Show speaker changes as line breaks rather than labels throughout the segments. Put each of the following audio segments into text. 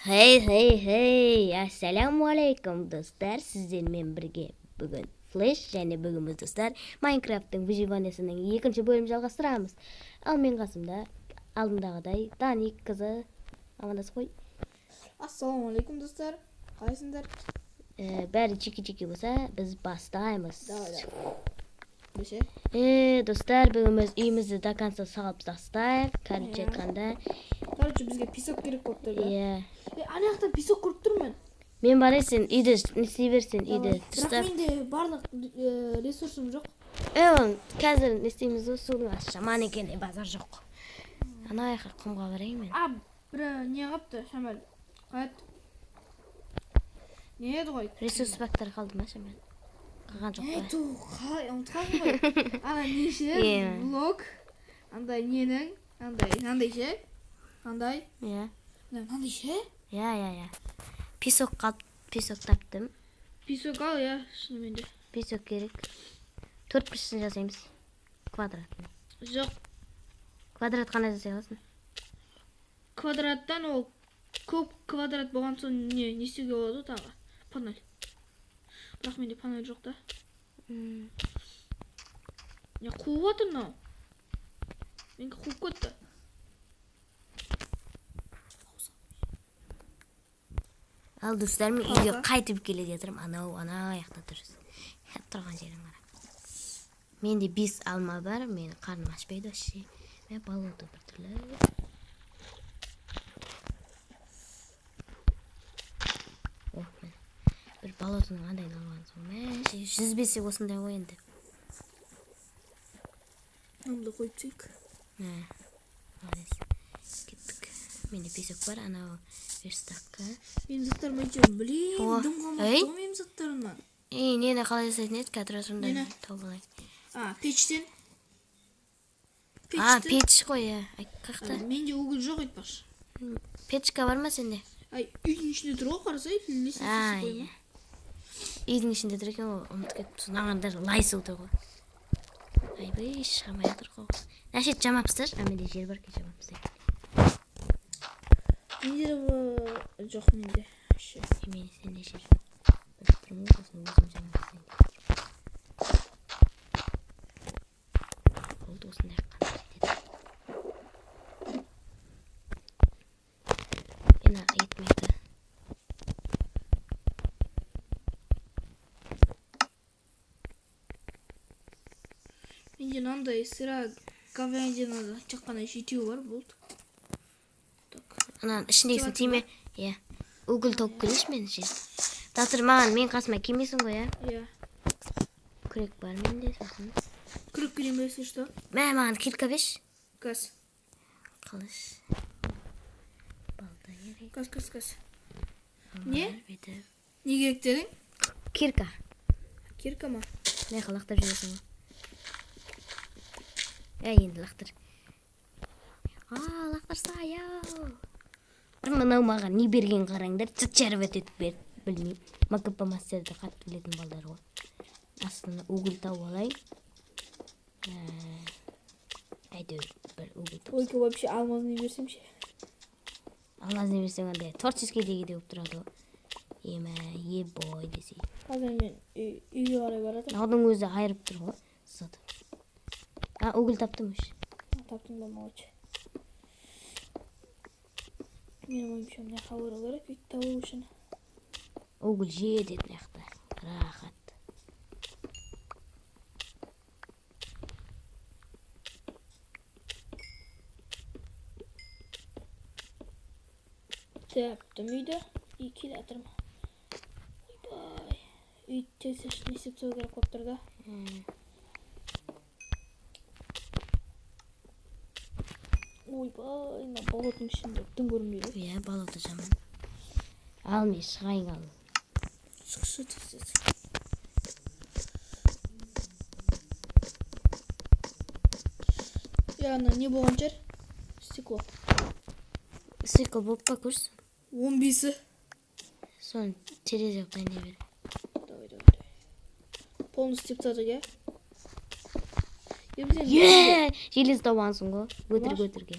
Hey, assalomu alaykum do'stlar. Sizlarмен birga bugun Flash және бүгінгі достар Minecraft'тың выживаниясының екінші бөлімін жалғастырамыз. Ал мен қасымда алдымдағыдай Даник қызы амандасып қой.
Ассаламу алейкум достар. Қалайсыңдар?
Бәрі чеки-чеки болса, біз бастаймыз. Достар, бүгін біз үйімізді до конца салып тастайық. Короче айтқанда,
бізге песок керек болып тұр.
Ана
жақта песок көріп тұрмын.
Мен бар сен үйді не істей берсен, үйді
Бірақ менде барлық ресурсым жоқ.
Қазір не істейміз ғой, судың жаман екен, базар жоқ. Ана аяққа құмға барайын мен.
Бір не қапты, Шамал? Қайт. Не еді ғой?
Ресурс бактар қалды ма, Шамал? Қалған жоқ па?
Қалай, ұмытқан ғой. Ана неше? Блок. Андай ненің? Андай ше? Андай? Андай ше?
Песок таптым.
Песок ал, шынымен де.
Песок керек. 4 пішін жасаймыз. Квадратын.
Жоқ.
Квадрат қана жасай аласың?
Квадраттан ол көп квадрат болған соң не істеуге болады тағы? Панель. Бірақ менде панель жоқ та. Не қуып отыр мынау? Менге қуып кетті.
Ал достар, мен үйге қайтып келе жатырмын. Ана аяқта тұрған жерім қара. Менде 5 алма бар, мен қарным ашпайды вообще. Мен болото бір түрлі. Бір болотының қандай алған соң. Мен жүзбесе осындай ғой енді.
Намды қойып түйік.
Кеттік. Менде песок бар, анау верстакка.
Менің заттарым айтып, блин, дым қалмақты ғой менің заттарымнан.
Нені қалай жасайтын еді, қазір сонда тауып алайын.
Пештен?
Печ қой, қақта.
Менде угіл жоқ айтпақшы.
Печка бар ма сенде?
Үйдің ішінде тұр ғой, қарасай, лестница қойма.
Үйдің ішінде тұр екен ғой, ұмытып кетіпсің. Ағандар лайсы отыр ғой. Айбай, шығамай отыр ғой. Нәшет жамапсыздар, менде жер бар ке жамапсыздар.
Менде жоқ менде.
Мен сенде жер. Бір тұрмын ғой, өзім жамапсыздар. Болды осындай қандар етеді. Ена етмейді.
Менде мынандай сыра говядинада шаққана жетеу бар, болды.
Анан ішіндегісін тиме. Угіл тауып келеші мен жер. Тасыр маған мен қасыма келмейсің ғой, Күрек бар менде, сосын.
Күрек келем берсі, что?
Маған кирка беш.
Газ.
Қалыш. Балда керек.
Газ. Не? Не керек дедің?
Кирка.
Кирка ма?
Не лақтап жүресің ғой. Енді лақтыр. Лақтырса, Мынау маған не берген қараңдар, жарып өтетіп берді, білмеймін. МКП мастерді қатты білетін балдар ғой. Астына угіл тауып алайын. Әйтеуір бір угіл тауып.
Ойке вообще алмаз не берсем ше?
Алмаз не берсем андай творческий деге деп тұрады ғой. Ебой десей.
Қазір мен үйге қарай барады.
Наудың өзі айырып тұр ғой. Сады. Угіл таптым үш.
Таптым ба молча. Менің ойымша мына қабыры керек үйді табу үшін.
Угіл жеді етін яқта. Рахат.
Таптым үйді. Үй келе атырма. Ойбай. Үйді тез не істеп тастау керек болып тұр да. Ойбай, мына болотың ішінде түн көрінбейді.
Болото жаман. Ал мен шығайын ал.
Шықшы тез. Ана не болған жер? Стекло.
Стекло болып па көрсін?
15-і.
Соны терезе қойын дей бер.
Давай. Полностью тастадық,
Желез табансың ғой. Өтірге.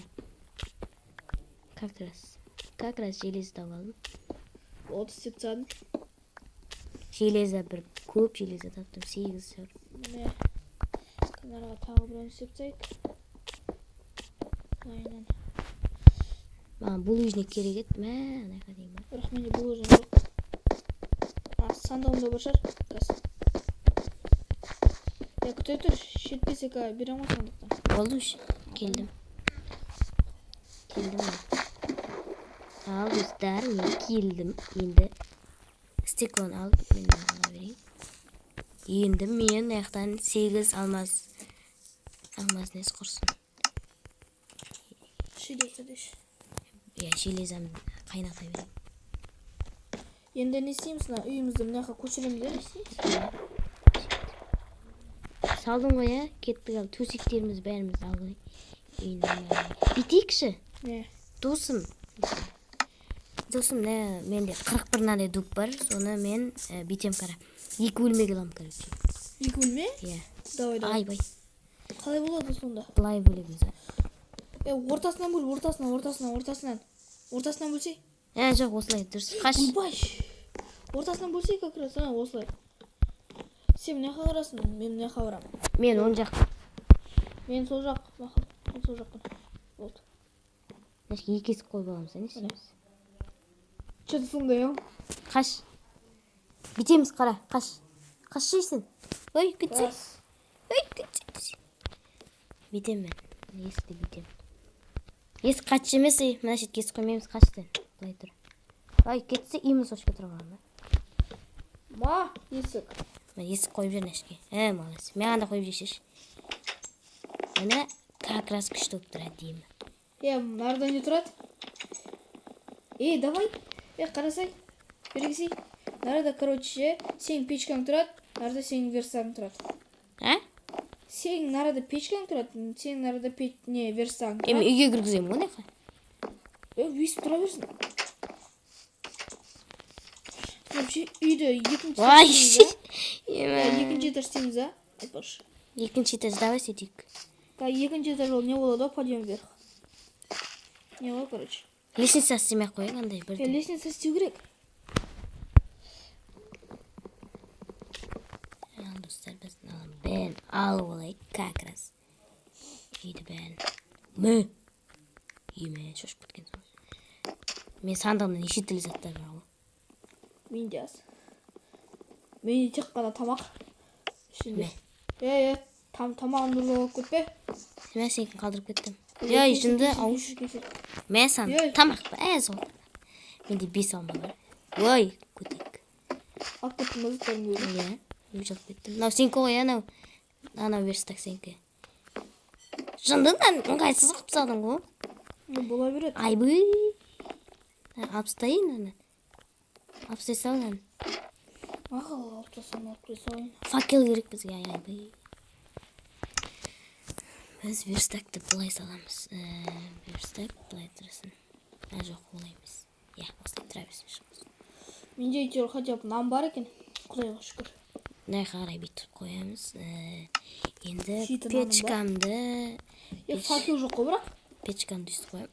Как раз. как раз железо тауып алдым.
30 істеп тастадым.
Железо бір көп железо таптым, 8 сәуір.
Міне камераға тағы біреуін істеп тастайық. Айынан.
Маған булыжник керек еді. Мә, анайға дейін ба.
Бірақ менде булыжник жоқ. Сандығымда бар шығар. Қазір. Күте тұр, жетпесек берем ғой сандықтан.
Болды už. Келдім. Ал достар, мен келдім. Енді стеклон алып мен ала берейін. Енді мен аяқтан 8 алмаз несі құрсын.
Железо деш.
Железамды қайната берейін.
Енді не істейміз? Үйімізді мынақа көшіреміз, не істейміз?
Салдың ғой, кеттік ал. Төсектеріміз бәріміз алғай. Битейікші.
Не?
Досым, менде 41 надай дуб бар. Соны мен битем қара. 2 бөлмеге аламын, короче.
2 бөлме?
Иә.
Давай.
Айбай.
Қалай болады сонда?
Былай бөлеміз.
Ортасынан бөл, ортасынан. Ортасынан бөлсей?
Жоқ, осылай дұрыс. Қаш.
Ойбай. Ортасынан бөлсей как раз, осылай. Сен мына жаққа барасың, мен мына жаққа барамын.
Мен оң жақ.
Мен сол жақ, мақұл. Мен сол жақпын. Болды.
Значит, екі есік қойып аламыз, не істейміз?
Что-то сондай,
Қаш. Битеміз қара, қаш. Қаш жейсің? Ой, күтсе. Битем мен. Есікті битем. Есік қачы емес, мына шетке есік қоймаймыз, қашты. Былай тұр. Ой, кетсе, имыз ошқа тұрғанға.
Ма, есік.
Есік қойып жүрін әшке. Малайсы. Мен анда қойып жешеш. Мына как раз күшті өп тұрады деймі.
Нарда не тұрады? Давай. Қарасай. Бергісей. Нарда, короче, сен печкаң тұрады, нарда сен верстаң тұрады. Сен нарда печкаң тұрады, сен нарда верстаң тұрады.
Үйге кіргіземін, оны еқа?
Өйсіп тұра берсін. Вообще, үйді екінші этаж істейміз, айтпақшы.
Екінші этаж, давай сетейік.
Екінші этаж ол не болады, подъем вверх. Не ғой, короче.
Лестница істемей қойын, андай бірді.
Лестница істеу керек.
Достар, біздің бәрін алып олайық, как раз. Үйді бәрін. Шошып кеткен соң. Мен сандығымда неше тілі заттар бар ғой.
Менде аз. Менде тек қана тамақ.
Ме?
Тамағымды ұрлап кетпе.
Мен сенікін қалдырып кеттім. Жынды ауыш. Мен сан тамақ ба, сол. Менде 5 алма бар. Ой, көтек.
Алып кеттім өзіттерін көрді.
Жылып кеттім. Мынау сенкі ғой, анау верстак сенкі. Жындыдан ыңғайсыз қып салдың ғой.
Бола береді.
Айбы. Алып стайын, алып стай салын.
Мақыл алып тасам, алып тасайын.
Факел керек бізге, айбы. Біз верстакты бұлай саламыз. Верстак бұлай тұрсын. Жоқ, олай емес. Осылай тұра берсін шығыз.
Менде әйтеуір хотя бы нан бар екен. Құдайға шүкір.
Мынайға қарай бүйтіп қоямыз. Енді печкамды...
Факел жоқ қой бірақ?
Печкамды үсті қоям.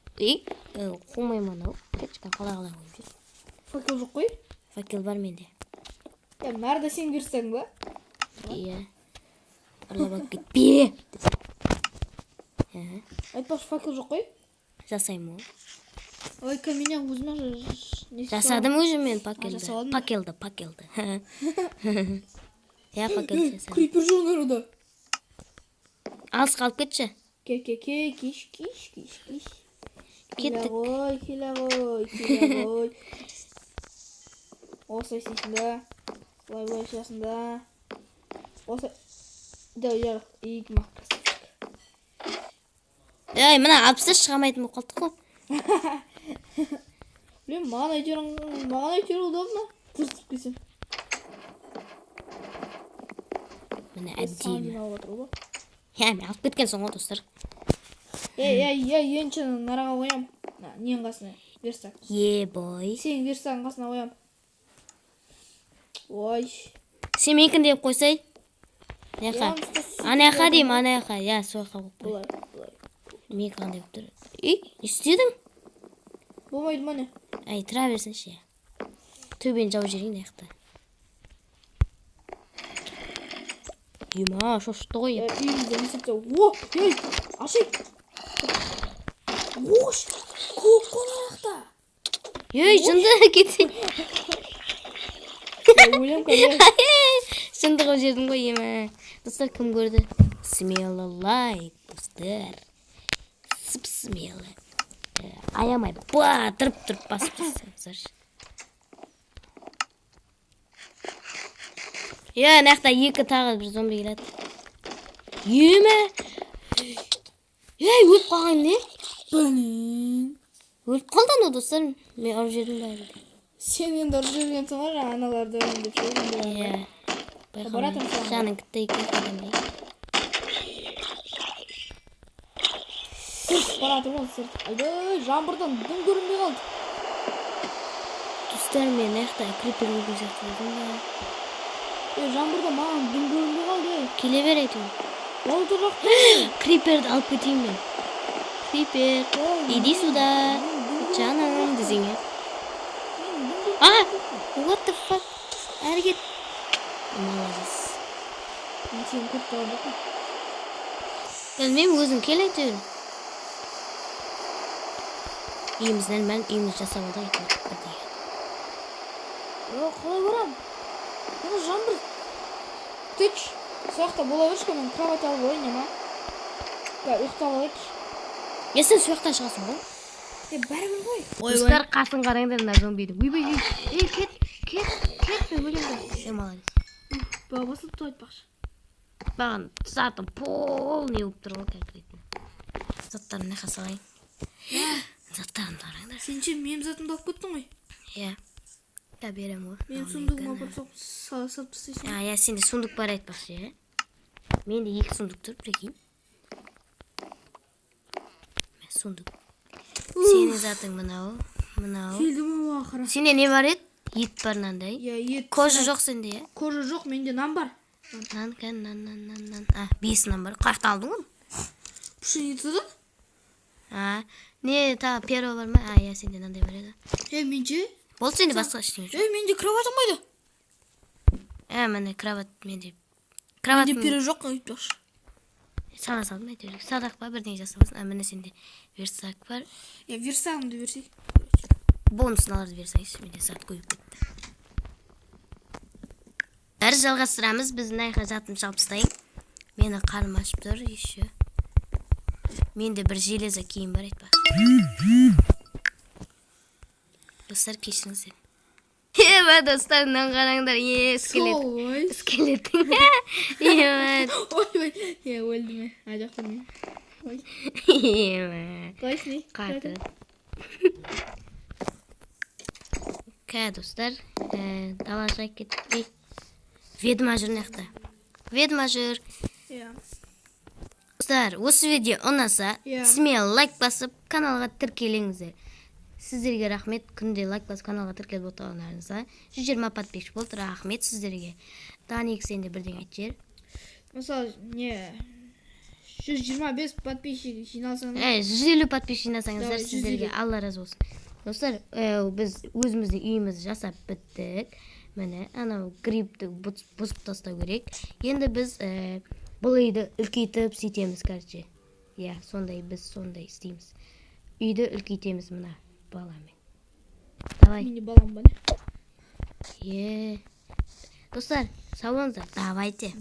Қумаймын ау. Печкам қалай-қалай қойып жүр.
Факел жоқ қой?
Факел бар менде.
Нарда сен берсең ба?
Ұрлап кетпе.
Айтпақшы факел жоқ қой?
Жасаймын ол.
Ой, каменя өзіме
жасадым уже мен пакелді. Пакелді. Пакелді жасадым.
Крипер жоқ нарда.
Алыс қалып кетші.
Кеш.
Кеттік.
Келе ғой. Осылай істейсің да. Былай шығасың да. Осылай. Жарық. Екі маққа.
Мына алпыста шығамайтын болып қалдық қой.
Блин, маған әйтеуір удобно. Тыртып келсем.
Міне әдейі. Мен алып кеткен соң ғой, достар.
Енші нараға қоям. Нен қасына, верстак.
Бой.
Сен верстағын қасына қоям. Ой.
Сен менкін деп қойсай. Анаяқа дейм, анаяқа. Сойқа қойып қой. Мен қандай болып тұр. Істедің?
Болмайды міне.
Ай, тұра берсінші. Төбені жауып жіберейін аяқта. Ема, шошты ғой.
Үйімізде не істепті? О, ей, ашайық. Ош, көк қол аяқта.
Ей, жынды кетсең.
Өлем көре.
Жынды қылып жердің ғой, ема. Достар, кім көрді? Смело лайк, достар. Смело. Аямай, тұрып басып тұрсаңыздар. Нақта екі тағы бір зомби келеді. Еме! Өліп қалған не?
Блин.
Өліп қалдан о, достар. Мен ұрып жердің бәрі.
Сен енді ұрып жүрген соң ғой, аналарды өлім деп жүрген. Баратым саған.
Жаның кітті екен қадамай.
Сырт баратым ол сырт. Айды, жаңбырдан дүн көрінбей қалды.
Достар, мен аяқта крипер көрген сияқты болдым ба?
Жаңбырдан маған дүн көрінбей қалды.
Келе бер әйтеуір.
Ол тұрақ.
Криперді алып кетейін мен. Крипер, иди сюда. Жаным, десеңе. What the fuck? Әрекет. Молодец.
Мен сені көріп тұрған жоқпын.
Білмеймін, өзің кел әйтеуір. Үйімізден мен үйіміз жасап алды әйтеуір.
Қалай барам? Мұны жаңбыр. Күтейікші. Сояқта бола берші, мен кровать алып ойын, ема. Ұйықтап алайық.
Сен сояқтан шығасың ғой?
Бәрібір ғой.
Достар, қасын қараңдар мына зомбиді. Кет, мен өлемді. Молодец.
Бабасы тұту айтпақшы.
Баған затым полный болып тұр ғой конкретно. Заттарын не қасалайын. Заттарын қараңдар.
Сен ше мем затымды алып кеттің ғой.
Иә. Берем ғой.
Мен сундығыма бір салып тастайсың.
Сенде сундық бар айтпақшы, менде 2 сундық тұр, прикинь. Сундық. Сенің затың мынау.
Келдім ау ақыра.
Сенде не бар еді? Ет бар нандай.
Ет.
Кожа жоқ сенде, иә?
Кожа жоқ, менде нан бар.
Нан. 5 нан бар. Қаяқта алдың ғой?
Пшеницадан?
Не, тағы перо бар ма? Иә, сенде нандай бар еді.
Менде?
Бол сенде басқа ештеңе жоқ.
Менде кроватым қайда?
Міне кроват менде.
Менде перо жоқ, айтпақшы.
Сана салдым әйтеуір. Садақ па бірдеңе жасамасын. Міне сенде версак бар.
Версагымды берсек.
Бонусналарды берсеңіз, менде сат қойып кетті. Бәрі жалғастырамыз, біз найға жатым жабыстайын. Мені қарым ашып тұр, еще. Менде бір железа киім бар айтпа. Достар, кешіріңіздер. Достар, мынаны қараңдар. Скелет. Скелеттің.
Ой, өлді ме? Жоқтар ме? Қалайсың не?
Қатыр. Достар, далаға кеттік. Ведьма жүр неқта. Ведьма жүр. Достар, осы видео ұнаса, смело лайк басып, каналға тіркеліңіздер. Сіздерге рахмет, күнде лайк басып каналға тіркеліп отырғандарыңызға. 120 подписчик болды, рахмет сіздерге. Даник, сенде бірден айт жер.
Мысалы, 125 подписчик жиналсаңыз.
150 подписчик жинасаңыздар, сіздерге Алла разы болсын. Достар, біз өзіміздің үйімізді жасап біттік. Міне, анау грибті бұзып тастау керек. Енді біз бұл үйді үлкейтіп сөйтеміз, короче. Сондай біз сондай істейміз. Үйді үлкейтеміз мына баламен. Давай.
Менде балам бар.
Достар, сау болыңыздар. Давайте.